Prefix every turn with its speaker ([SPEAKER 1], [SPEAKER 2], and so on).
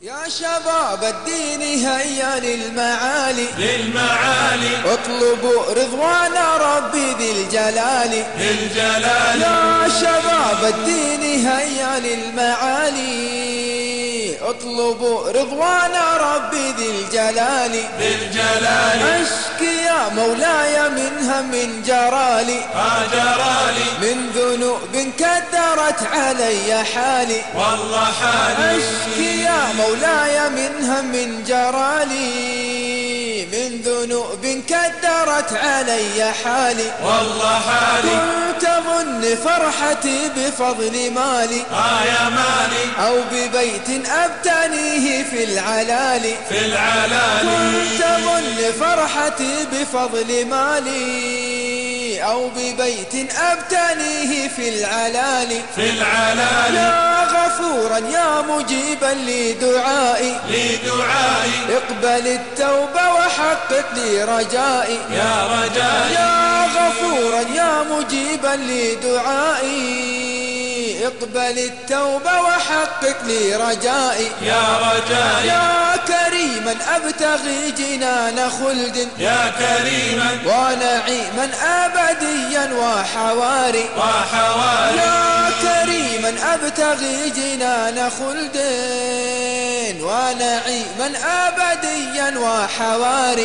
[SPEAKER 1] يا شباب الدين هيا للمعالي اطلبوا رضوان ربي ذي الجلال يا شباب الدين هيا للمعالي اطلبوا رضوان ربي ذي الجلال اشكي يا مولاي من هم جرالي من ذنوب كدرت علي حالي
[SPEAKER 2] والله حالي
[SPEAKER 1] اشكي يا مولاي من هم جرالي من ذنوب كدرت علي حالي
[SPEAKER 2] والله حالي
[SPEAKER 1] كنت أظن فرحتي بفضل مالي
[SPEAKER 2] يا مالي
[SPEAKER 1] أو ببيت أبتنيه في العلالي كنت أظن فرحتي بفضل مالي أو ببيت أبتنيه في العلالي يا غفورا يا مجيبا لدعائي اقبل التوبة وحقق لي رجائي يا غفورا يا مجيبا لدعائي اقبل التوبة وحقق لي رجائي يا كريما أبتغي جنان خلد ونعيما أبديا وحواري يا كريما أبتغي جنان خلد ونعيما أبديا وحواري.